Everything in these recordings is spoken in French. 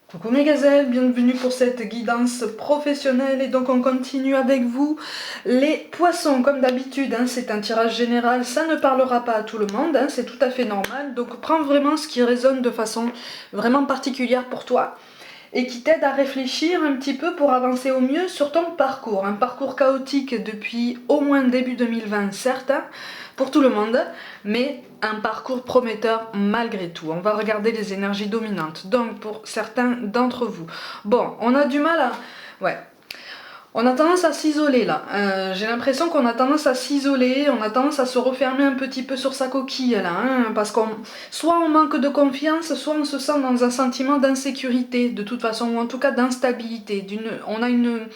Coucou mes gazelles, bienvenue pour cette guidance professionnelle et donc on continue avec vous les poissons comme d'habitude, hein, c'est un tirage général, ça ne parlera pas à tout le monde, hein, c'est tout à fait normal, donc prends vraiment ce qui résonne de façon vraiment particulière pour toi et qui t'aide à réfléchir un petit peu pour avancer au mieux sur ton parcours. Un parcours chaotique depuis au moins début 2020, certes, hein, pour tout le monde, mais un parcours prometteur malgré tout. On va regarder les énergies dominantes, donc pour certains d'entre vous. Bon, on a du mal à... Ouais, on a tendance à s'isoler là. J'ai l'impression qu'on a tendance à s'isoler, on a tendance à se refermer un petit peu sur sa coquille là, hein, parce qu'on soit on manque de confiance, soit on se sent dans un sentiment d'insécurité de toute façon, ou en tout cas d'instabilité. On a une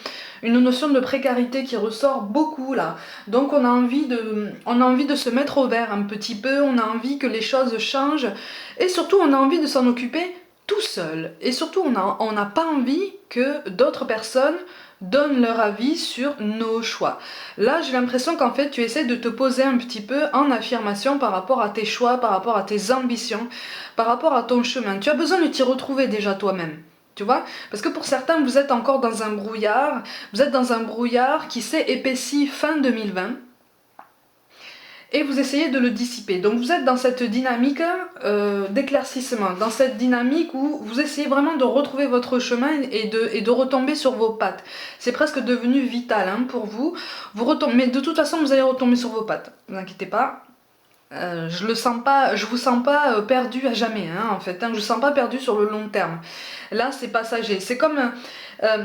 notion de précarité qui ressort beaucoup là. Donc on a envie de se mettre au vert un petit peu, on a envie que les choses changent, et surtout on a envie de s'en occuper tout seul. Et surtout on n'a pas envie que d'autres personnes donnent leur avis sur nos choix. Là, j'ai l'impression qu'en fait, tu essaies de te poser un petit peu en affirmation par rapport à tes choix, par rapport à tes ambitions, par rapport à ton chemin. Tu as besoin de t'y retrouver déjà toi-même. Tu vois? Parce que pour certains, vous êtes encore dans un brouillard. Vous êtes dans un brouillard qui s'est épaissi fin 2020 et vous essayez de le dissiper. Donc vous êtes dans cette dynamique d'éclaircissement, dans cette dynamique où vous essayez vraiment de retrouver votre chemin et de retomber sur vos pattes. C'est presque devenu vital hein, pour vous. Mais de toute façon, vous allez retomber sur vos pattes. Ne vous inquiétez pas. Je vous sens pas perdu à jamais, hein, en fait. Hein, je vous sens pas perdu sur le long terme. Là, c'est passager. C'est comme euh,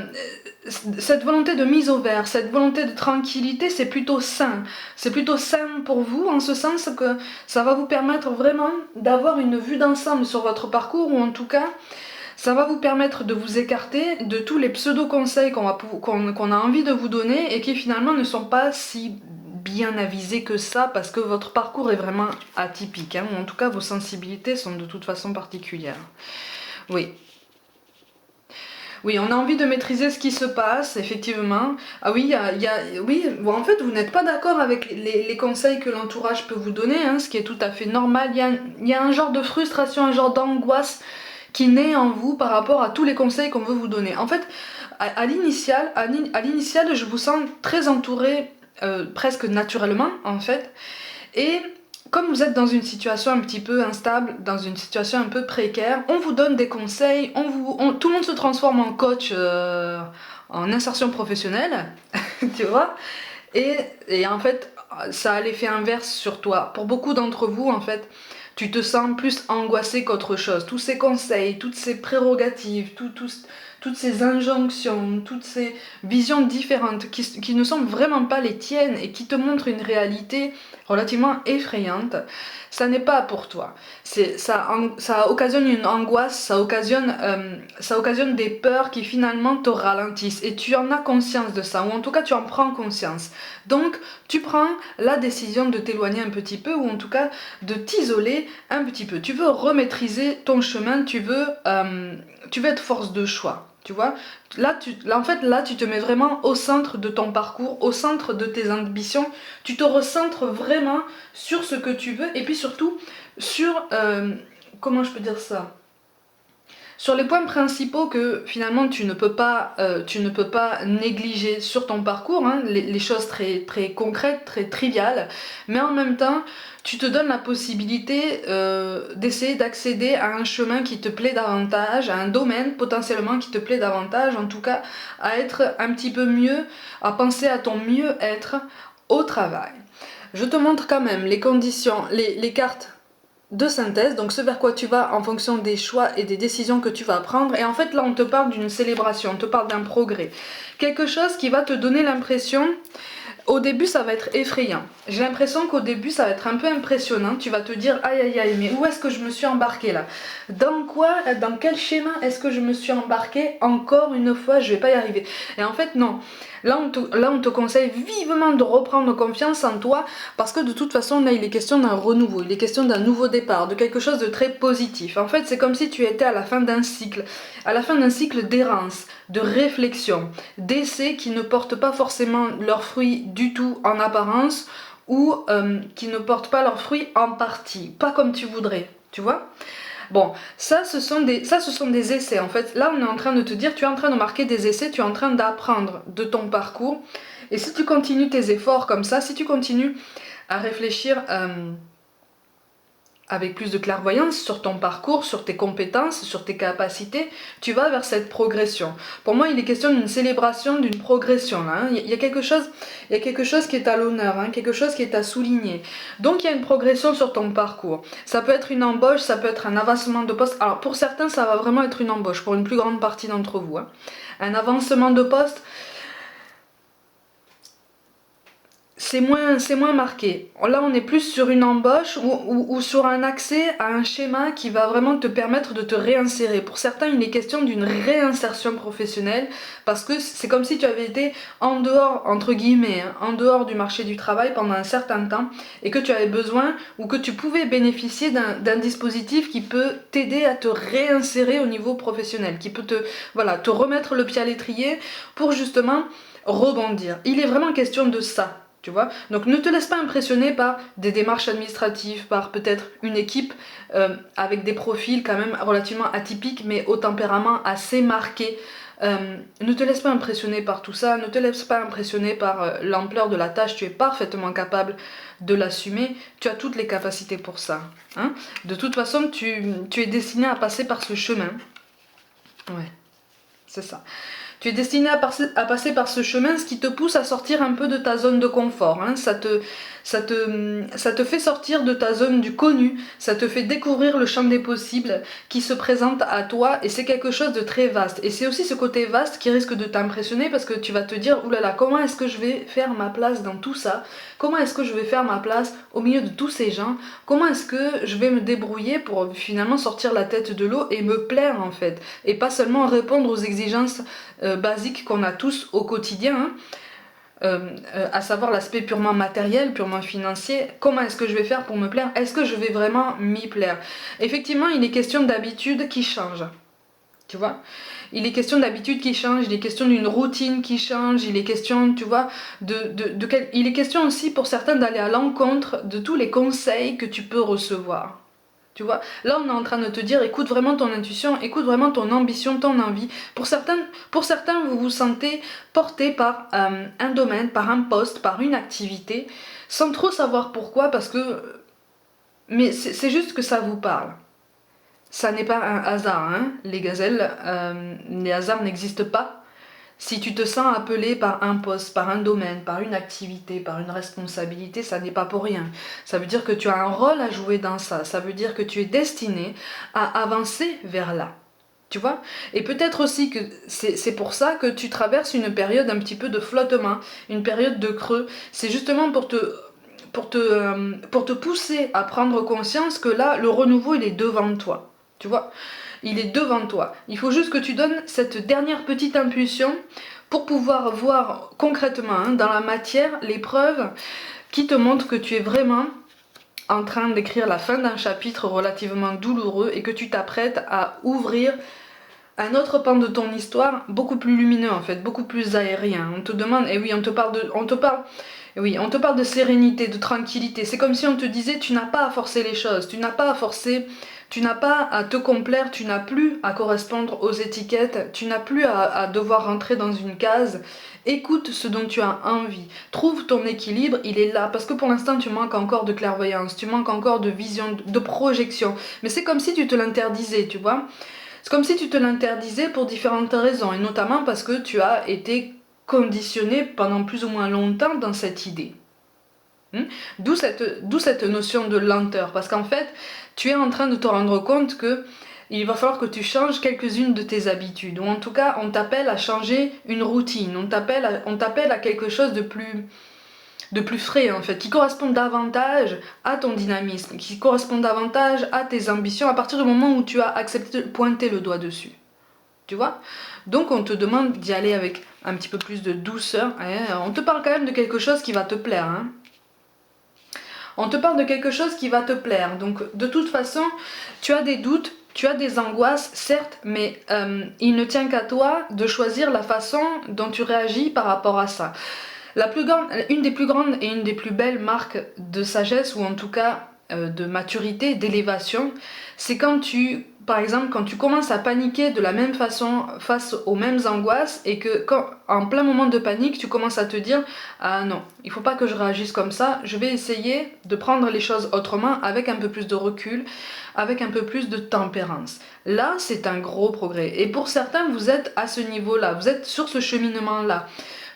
cette volonté de mise au vert, cette volonté de tranquillité, c'est plutôt sain. C'est plutôt sain pour vous, en ce sens que ça va vous permettre vraiment d'avoir une vue d'ensemble sur votre parcours, ou en tout cas, ça va vous permettre de vous écarter de tous les pseudo-conseils qu'on a envie de vous donner et qui finalement ne sont pas si bien avisés que ça parce que votre parcours est vraiment atypique, hein, ou en tout cas vos sensibilités sont de toute façon particulières. Oui. Oui, on a envie de maîtriser ce qui se passe, effectivement. Ah oui, oui, bon, en fait, vous n'êtes pas d'accord avec les conseils que l'entourage peut vous donner, hein, ce qui est tout à fait normal. Il y a un genre de frustration, un genre d'angoisse qui naît en vous par rapport à tous les conseils qu'on veut vous donner. En fait, à l'initial, je vous sens très entourée, presque naturellement, en fait. Et comme vous êtes dans une situation un petit peu instable, dans une situation un peu précaire, on vous donne des conseils, tout le monde se transforme en coach en insertion professionnelle, tu vois, et en fait, ça a l'effet inverse sur toi. Pour beaucoup d'entre vous, en fait, tu te sens plus angoissé qu'autre chose. Tous ces conseils, toutes ces prérogatives, toutes ces injonctions, toutes ces visions différentes qui ne sont vraiment pas les tiennes et qui te montrent une réalité relativement effrayante, ça n'est pas pour toi. Ça occasionne une angoisse, ça occasionne des peurs qui finalement te ralentissent et tu en as conscience de ça, ou en tout cas tu en prends conscience. Donc tu prends la décision de t'éloigner un petit peu, ou en tout cas de t'isoler un petit peu. Tu veux remaîtriser ton chemin, tu veux être force de choix. Tu vois, en fait, là, tu te mets vraiment au centre de ton parcours, au centre de tes ambitions. Tu te recentres vraiment sur ce que tu veux et puis surtout sur, comment je peux dire ça, sur les points principaux que finalement tu ne peux pas négliger sur ton parcours, hein, les choses très, très concrètes, très triviales, mais en même temps, tu te donnes la possibilité d'essayer d'accéder à un chemin qui te plaît davantage, à un domaine potentiellement qui te plaît davantage, en tout cas à être un petit peu mieux, à penser à ton mieux-être au travail. Je te montre quand même les conditions, les cartes de synthèse, donc ce vers quoi tu vas en fonction des choix et des décisions que tu vas prendre. Et en fait là on te parle d'une célébration, on te parle d'un progrès. Quelque chose qui va te donner l'impression, au début ça va être effrayant. J'ai l'impression qu'au début ça va être un peu impressionnant, tu vas te dire aïe aïe aïe mais où est-ce que je me suis embarquée là? Dans quel schéma est-ce que je me suis embarquée? Encore une fois je vais pas y arriver. Et en fait non. Là on te conseille vivement de reprendre confiance en toi parce que de toute façon là il est question d'un renouveau, il est question d'un nouveau départ, de quelque chose de très positif. En fait c'est comme si tu étais à la fin d'un cycle d'errance, de réflexion, d'essais qui ne portent pas forcément leurs fruits du tout en apparence ou qui ne portent pas leurs fruits en partie, pas comme tu voudrais, tu vois. Bon, ça, ce sont des essais. En fait, là, on est en train de te dire, tu es en train de marquer des essais, tu es en train d'apprendre de ton parcours. Et si tu continues tes efforts comme ça, si tu continues à réfléchir avec plus de clairvoyance sur ton parcours, sur tes compétences, sur tes capacités, tu vas vers cette progression. Pour moi, il est question d'une célébration, d'une progression. Là, hein. Il y a quelque chose qui est à l'honneur, hein, quelque chose qui est à souligner. Donc, il y a une progression sur ton parcours. Ça peut être une embauche, ça peut être un avancement de poste. Alors, pour certains, ça va vraiment être une embauche, pour une plus grande partie d'entre vous. Hein. Un avancement de poste, c'est moins marqué. Là, on est plus sur une embauche ou sur un accès à un schéma qui va vraiment te permettre de te réinsérer. Pour certains, il est question d'une réinsertion professionnelle parce que c'est comme si tu avais été en dehors, entre guillemets, hein, en dehors du marché du travail pendant un certain temps et que tu avais besoin ou que tu pouvais bénéficier d'un dispositif qui peut t'aider à te réinsérer au niveau professionnel, qui peut te remettre le pied à l'étrier pour justement rebondir. Il est vraiment question de ça. Tu vois. Donc ne te laisse pas impressionner par des démarches administratives, par peut-être une équipe avec des profils quand même relativement atypiques mais au tempérament assez marqué. Ne te laisse pas impressionner par tout ça, ne te laisse pas impressionner par l'ampleur de la tâche, tu es parfaitement capable de l'assumer, tu as toutes les capacités pour ça. Hein. De toute façon, tu es destiné à passer par ce chemin. Ouais, c'est ça. Tu es destiné à passer par ce chemin, ce qui te pousse à sortir un peu de ta zone de confort. Hein. Ça te fait sortir de ta zone du connu, ça te fait découvrir le champ des possibles qui se présente à toi et c'est quelque chose de très vaste. Et c'est aussi ce côté vaste qui risque de t'impressionner parce que tu vas te dire, oulala, comment est-ce que je vais faire ma place dans tout ça? Comment est-ce que je vais faire ma place au milieu de tous ces gens? Comment est-ce que je vais me débrouiller pour finalement sortir la tête de l'eau et me plaire en fait? Et pas seulement répondre aux exigences basiques qu'on a tous au quotidien, hein. À savoir l'aspect purement matériel, purement financier. Comment est-ce que je vais faire pour me plaire? Est-ce que je vais vraiment m'y plaire? Effectivement, il est question d'habitudes qui changent. Tu vois? Il est question d'habitudes qui changent, il est question d'une routine qui change, il est question, tu vois, il est question aussi pour certains d'aller à l'encontre de tous les conseils que tu peux recevoir. Tu vois, là on est en train de te dire écoute vraiment ton intuition, écoute vraiment ton ambition, ton envie. Pour certains vous vous sentez porté par un domaine, par un poste, par une activité, sans trop savoir pourquoi, parce que... Mais c'est juste que ça vous parle. Ça n'est pas un hasard, hein, les gazelles, les hasards n'existent pas. Si tu te sens appelé par un poste, par un domaine, par une activité, par une responsabilité, ça n'est pas pour rien. Ça veut dire que tu as un rôle à jouer dans ça. Ça veut dire que tu es destiné à avancer vers là. Tu vois? Et peut-être aussi que c'est pour ça que tu traverses une période un petit peu de flottement, une période de creux. C'est justement pour te pousser à prendre conscience que là, le renouveau, il est devant toi. Tu vois? Il est devant toi. Il faut juste que tu donnes cette dernière petite impulsion pour pouvoir voir concrètement, hein, dans la matière, les preuves qui te montrent que tu es vraiment en train d'écrire la fin d'un chapitre relativement douloureux et que tu t'apprêtes à ouvrir un autre pan de ton histoire beaucoup plus lumineux en fait, beaucoup plus aérien. On te demande, et oui, on te parle de sérénité, de tranquillité. C'est comme si on te disait, tu n'as pas à forcer les choses, tu n'as pas à te complaire, tu n'as plus à correspondre aux étiquettes, tu n'as plus à devoir rentrer dans une case. Écoute ce dont tu as envie, trouve ton équilibre, il est là, parce que pour l'instant tu manques encore de clairvoyance, tu manques encore de vision, de projection. Mais c'est comme si tu te l'interdisais, tu vois. C'est comme si tu te l'interdisais pour différentes raisons, et notamment parce que tu as été conditionné pendant plus ou moins longtemps dans cette idée. D'où cette notion de lenteur, parce qu'en fait, tu es en train de te rendre compte que il va falloir que tu changes quelques-unes de tes habitudes, ou en tout cas, on t'appelle à changer une routine, on t'appelle à quelque chose de plus frais en fait, qui correspond davantage à ton dynamisme, qui correspond davantage à tes ambitions à partir du moment où tu as accepté de pointer le doigt dessus. Tu vois? Donc on te demande d'y aller avec un petit peu plus de douceur. On te parle quand même de quelque chose qui va te plaire. Hein. On te parle de quelque chose qui va te plaire. Donc de toute façon, tu as des doutes, tu as des angoisses, certes, mais il ne tient qu'à toi de choisir la façon dont tu réagis par rapport à ça. Une des plus grandes et une des plus belles marques de sagesse, ou en tout cas de maturité, d'élévation, c'est quand par exemple, quand tu commences à paniquer de la même façon face aux mêmes angoisses et que en plein moment de panique, tu commences à te dire « Ah non, il faut pas que je réagisse comme ça, je vais essayer de prendre les choses autrement avec un peu plus de recul, avec un peu plus de tempérance. » Là, c'est un gros progrès. Et pour certains, vous êtes à ce niveau-là, vous êtes sur ce cheminement-là.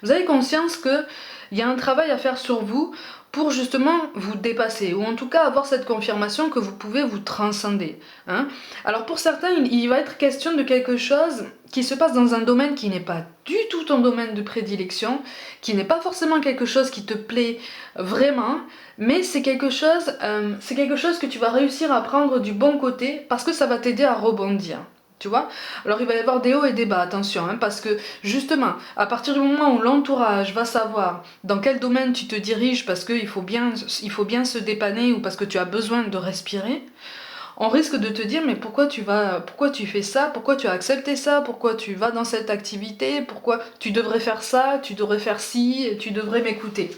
Vous avez conscience qu'il y a un travail à faire sur vous pour justement vous dépasser, ou en tout cas avoir cette confirmation que vous pouvez vous transcender. Hein. Alors pour certains, il va être question de quelque chose qui se passe dans un domaine qui n'est pas du tout ton domaine de prédilection, qui n'est pas forcément quelque chose qui te plaît vraiment, mais c'est quelque chose que tu vas réussir à prendre du bon côté parce que ça va t'aider à rebondir. Tu vois? Alors il va y avoir des hauts et des bas, attention, hein, parce que justement, à partir du moment où l'entourage va savoir dans quel domaine tu te diriges, parce qu'il faut bien se dépanner ou parce que tu as besoin de respirer, on risque de te dire mais pourquoi tu fais ça, pourquoi tu as accepté ça, pourquoi tu vas dans cette activité, pourquoi tu devrais faire ça, tu devrais faire ci, tu devrais m'écouter.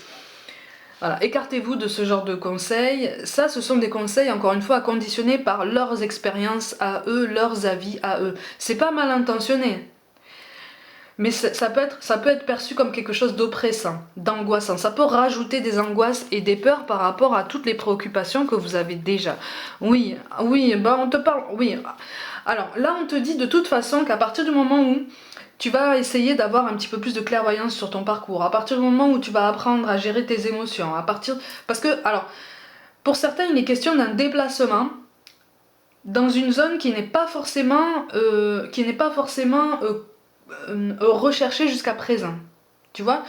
Voilà, écartez-vous de ce genre de conseils. Ça, ce sont des conseils, encore une fois, conditionnés par leurs expériences à eux, leurs avis à eux. C'est pas mal intentionné, mais ça peut être perçu comme quelque chose d'oppressant, d'angoissant. Ça peut rajouter des angoisses et des peurs par rapport à toutes les préoccupations que vous avez déjà. Oui, on te parle... Oui. Alors, là, on te dit de toute façon qu'à partir du moment où tu vas essayer d'avoir un petit peu plus de clairvoyance sur ton parcours, à partir du moment où tu vas apprendre à gérer tes émotions, parce que, alors, pour certains, il est question d'un déplacement dans une zone qui n'est pas forcément, recherchée jusqu'à présent. Tu vois?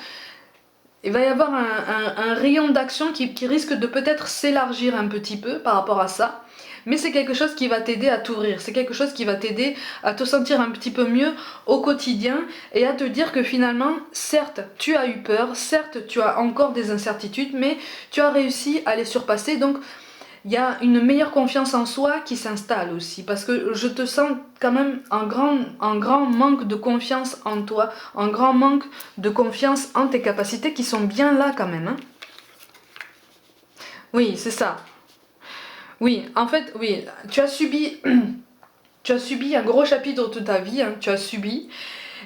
Il va y avoir un rayon d'action qui risque de peut-être s'élargir un petit peu par rapport à ça. Mais c'est quelque chose qui va t'aider à t'ouvrir, c'est quelque chose qui va t'aider à te sentir un petit peu mieux au quotidien et à te dire que finalement, certes, tu as eu peur, certes, tu as encore des incertitudes, mais tu as réussi à les surpasser. Donc, il y a une meilleure confiance en soi qui s'installe aussi, parce que je te sens quand même un grand manque de confiance en toi, un grand manque de confiance en tes capacités qui sont bien là quand même. Hein. Oui, c'est ça. Oui, en fait, oui, tu as subi un gros chapitre de ta vie, hein, tu as subi,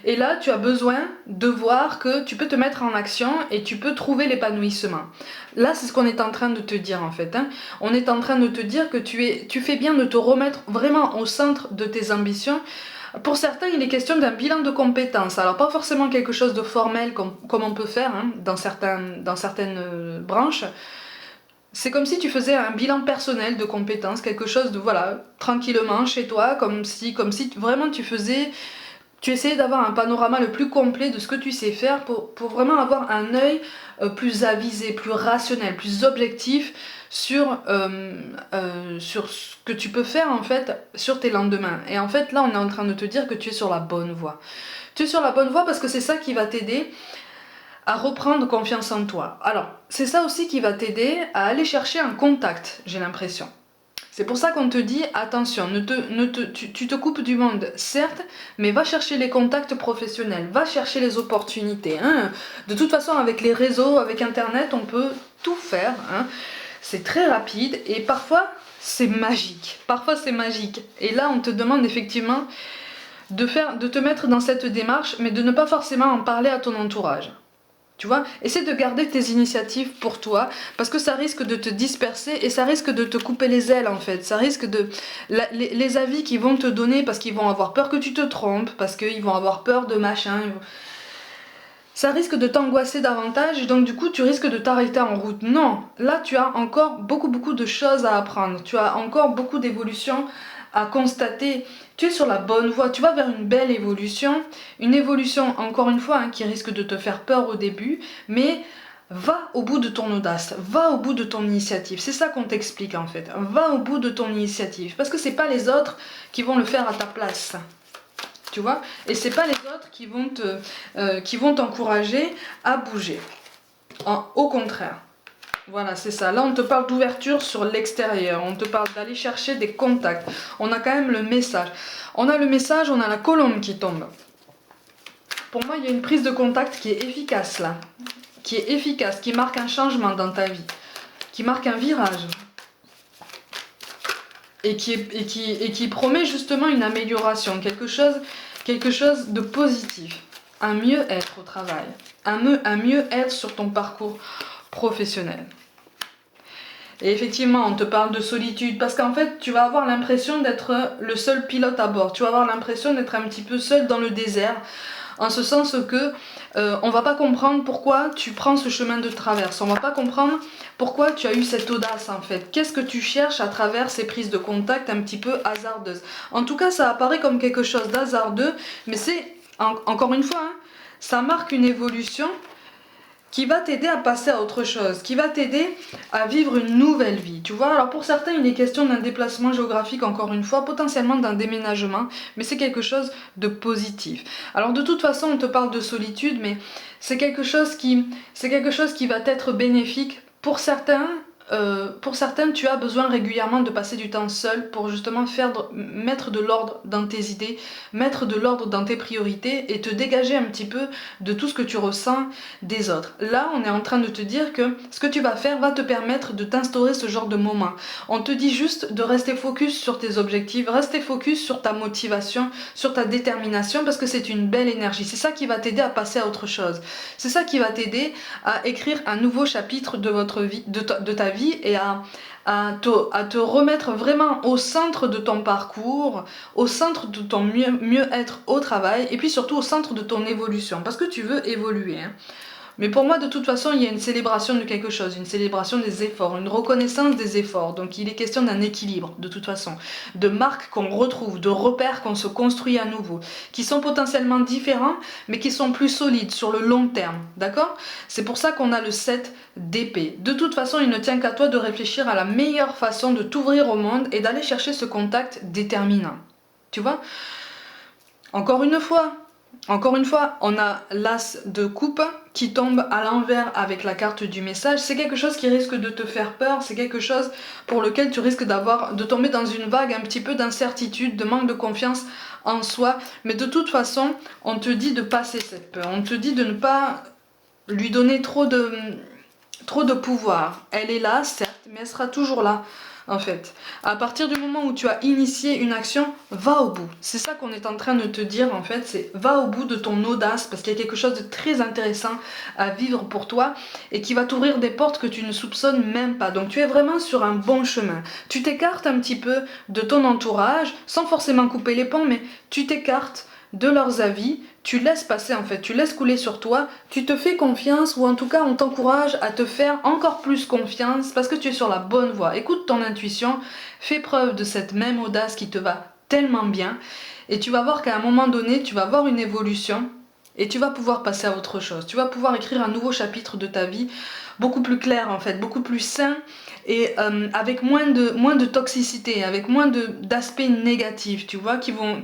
et là tu as besoin de voir que tu peux te mettre en action et tu peux trouver l'épanouissement. Là, c'est ce qu'on est en train de te dire en fait. Hein. On est en train de te dire que tu fais bien de te remettre vraiment au centre de tes ambitions. Pour certains, il est question d'un bilan de compétences. Alors pas forcément quelque chose de formel comme on peut faire hein, dans certaines branches. C'est comme si tu faisais un bilan personnel de compétences, quelque chose de, voilà, tranquillement chez toi, comme si vraiment tu essayais d'avoir un panorama le plus complet de ce que tu sais faire pour vraiment avoir un œil plus avisé, plus rationnel, plus objectif sur ce que tu peux faire en fait sur tes lendemains. Et en fait là on est en train de te dire que tu es sur la bonne voie. Tu es sur la bonne voie parce que c'est ça qui va t'aider à reprendre confiance en toi. Alors, c'est ça aussi qui va t'aider à aller chercher un contact, j'ai l'impression. C'est pour ça qu'on te dit, attention, tu te coupes du monde, certes, mais va chercher les contacts professionnels, va chercher les opportunités. Hein. De toute façon, avec les réseaux, avec Internet, on peut tout faire. Hein. C'est très rapide et parfois, c'est magique. Parfois, c'est magique. Et là, on te demande effectivement de te mettre dans cette démarche, mais de ne pas forcément en parler à ton entourage. Tu vois, essaie de garder tes initiatives pour toi parce que ça risque de te disperser et ça risque de te couper les ailes en fait. Ça risque de... les avis qu'ils vont te donner parce qu'ils vont avoir peur que tu te trompes, parce qu'ils vont avoir peur de machin. Ça risque de t'angoisser davantage et donc du coup tu risques de t'arrêter en route. Non, là tu as encore beaucoup de choses à apprendre. Tu as encore beaucoup d'évolutions à constater. Tu es sur la bonne voie, tu vas vers une belle évolution. Une évolution, encore une fois, hein, qui risque de te faire peur au début, mais va au bout de ton audace, va au bout de ton initiative. C'est ça qu'on t'explique en fait. Va au bout de ton initiative. Parce que c'est pas les autres qui vont le faire à ta place. Tu vois, et c'est pas les autres qui vont t'encourager à bouger. Au contraire. Voilà, c'est ça. Là, on te parle d'ouverture sur l'extérieur. On te parle d'aller chercher des contacts. On a quand même le message. On a le message, on a la colombe qui tombe. Pour moi, il y a une prise de contact qui est efficace là. Qui est efficace, qui marque un changement dans ta vie. Qui marque un virage. et qui promet justement une amélioration, quelque chose de positif, un mieux-être au travail, un mieux-être sur ton parcours professionnel. Et effectivement, on te parle de solitude, parce qu'en fait, tu vas avoir l'impression d'être le seul pilote à bord. Tu vas avoir l'impression d'être un petit peu seul dans le désert, en ce sens que on va pas comprendre pourquoi tu prends ce chemin de traverse. On va pas comprendre pourquoi tu as eu cette audace en fait. Qu'est-ce que tu cherches à travers ces prises de contact un petit peu hasardeuses. En tout cas, ça apparaît comme quelque chose d'hasardeux, mais c'est, encore une fois, hein, ça marque une évolution qui va t'aider à passer à autre chose, qui va t'aider à vivre une nouvelle vie, tu vois. Alors pour certains, il est question d'un déplacement géographique, encore une fois, potentiellement d'un déménagement, mais c'est quelque chose de positif. Alors de toute façon, on te parle de solitude, mais c'est quelque chose qui va être bénéfique pour certains. Pour certains, tu as besoin régulièrement de passer du temps seul pour justement mettre de l'ordre dans tes idées, mettre de l'ordre dans tes priorités et te dégager un petit peu de tout ce que tu ressens des autres. Là, on est en train de te dire que ce que tu vas faire va te permettre de t'instaurer ce genre de moment. On te dit juste de rester focus sur tes objectifs, rester focus sur ta motivation, sur ta détermination, parce que c'est une belle énergie. C'est ça qui va t'aider à passer à autre chose. C'est ça qui va t'aider à écrire un nouveau chapitre de votre vie, de ta vie, et à te remettre vraiment au centre de ton parcours, au centre de ton mieux-être au travail, et puis surtout au centre de ton évolution, parce que tu veux évoluer, hein. Mais pour moi, de toute façon, il y a une célébration de quelque chose, une célébration des efforts, une reconnaissance des efforts. Donc il est question d'un équilibre, de toute façon, de marques qu'on retrouve, de repères qu'on se construit à nouveau, qui sont potentiellement différents, mais qui sont plus solides sur le long terme, d'accord? C'est pour ça qu'on a le 7 d'épée. De toute façon, il ne tient qu'à toi de réfléchir à la meilleure façon de t'ouvrir au monde et d'aller chercher ce contact déterminant. Tu vois? Encore une fois, on a l'as de coupe qui tombe à l'envers avec la carte du message. C'est quelque chose qui risque de te faire peur, c'est quelque chose pour lequel tu risques de tomber dans une vague un petit peu d'incertitude, de manque de confiance en soi. Mais de toute façon, on te dit de passer cette peur, on te dit de ne pas lui donner trop de pouvoir. Elle est là, certes, mais elle sera toujours là. En fait, à partir du moment où tu as initié une action, va au bout. C'est ça qu'on est en train de te dire en fait, c'est va au bout de ton audace, parce qu'il y a quelque chose de très intéressant à vivre pour toi et qui va t'ouvrir des portes que tu ne soupçonnes même pas. Donc tu es vraiment sur un bon chemin. Tu t'écartes un petit peu de ton entourage, sans forcément couper les ponts, mais tu t'écartes de leurs avis, tu laisses passer en fait, tu laisses couler sur toi, tu te fais confiance, ou en tout cas on t'encourage à te faire encore plus confiance parce que tu es sur la bonne voie. Écoute ton intuition, fais preuve de cette même audace qui te va tellement bien et tu vas voir qu'à un moment donné tu vas voir une évolution et tu vas pouvoir passer à autre chose. Tu vas pouvoir écrire un nouveau chapitre de ta vie beaucoup plus clair en fait, beaucoup plus sain et avec moins de toxicité, avec moins d'aspects négatifs, tu vois, qui vont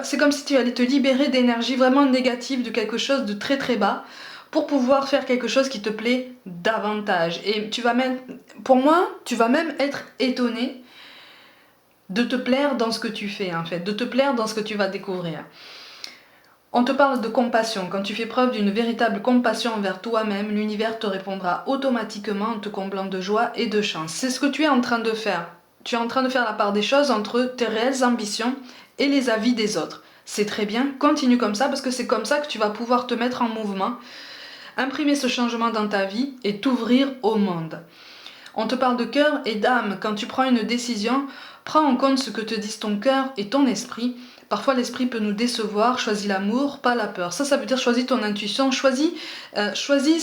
c'est comme si tu allais te libérer d'énergie vraiment négative, de quelque chose de très très bas, pour pouvoir faire quelque chose qui te plaît davantage. Et pour moi, tu vas même être étonné de te plaire dans ce que tu fais en fait, de te plaire dans ce que tu vas découvrir. On te parle de compassion. Quand tu fais preuve d'une véritable compassion envers toi-même, l'univers te répondra automatiquement en te comblant de joie et de chance. C'est ce que tu es en train de faire. Tu es en train de faire la part des choses entre tes réelles ambitions et les avis des autres. C'est très bien, continue comme ça parce que c'est comme ça que tu vas pouvoir te mettre en mouvement, imprimer ce changement dans ta vie et t'ouvrir au monde. On te parle de cœur et d'âme. Quand tu prends une décision, prends en compte ce que te disent ton cœur et ton esprit. Parfois l'esprit peut nous décevoir, choisis l'amour, pas la peur. Ça veut dire choisis ton intuition, choisis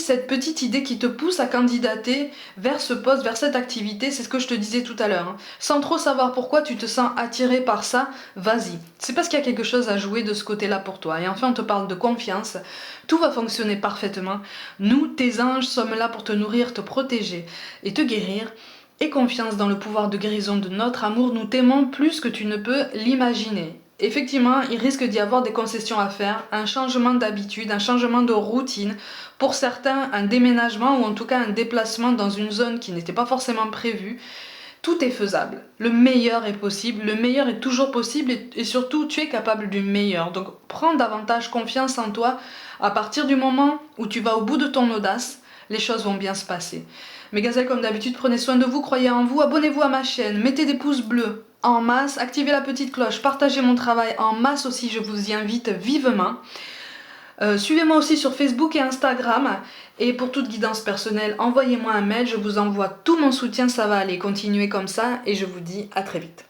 cette petite idée qui te pousse à candidater vers ce poste, vers cette activité, c'est ce que je te disais tout à l'heure. Hein. Sans trop savoir pourquoi tu te sens attiré par ça, vas-y. C'est parce qu'il y a quelque chose à jouer de ce côté-là pour toi. Et enfin on te parle de confiance, tout va fonctionner parfaitement. Nous, tes anges, sommes là pour te nourrir, te protéger et te guérir. Et confiance dans le pouvoir de guérison de notre amour, nous t'aimons plus que tu ne peux l'imaginer. Effectivement, il risque d'y avoir des concessions à faire, un changement d'habitude, un changement de routine. Pour certains, un déménagement ou en tout cas un déplacement dans une zone qui n'était pas forcément prévue. Tout est faisable. Le meilleur est possible, le meilleur est toujours possible et surtout tu es capable du meilleur. Donc prends davantage confiance en toi à partir du moment où tu vas au bout de ton audace. les choses vont bien se passer. Mes gazelles, comme d'habitude, prenez soin de vous, croyez en vous, abonnez-vous à ma chaîne, mettez des pouces bleus en masse, activez la petite cloche, partagez mon travail en masse aussi, je vous y invite vivement. Suivez-moi aussi sur Facebook et Instagram, et pour toute guidance personnelle, envoyez-moi un mail, je vous envoie tout mon soutien, ça va aller, continuez comme ça, et je vous dis à très vite.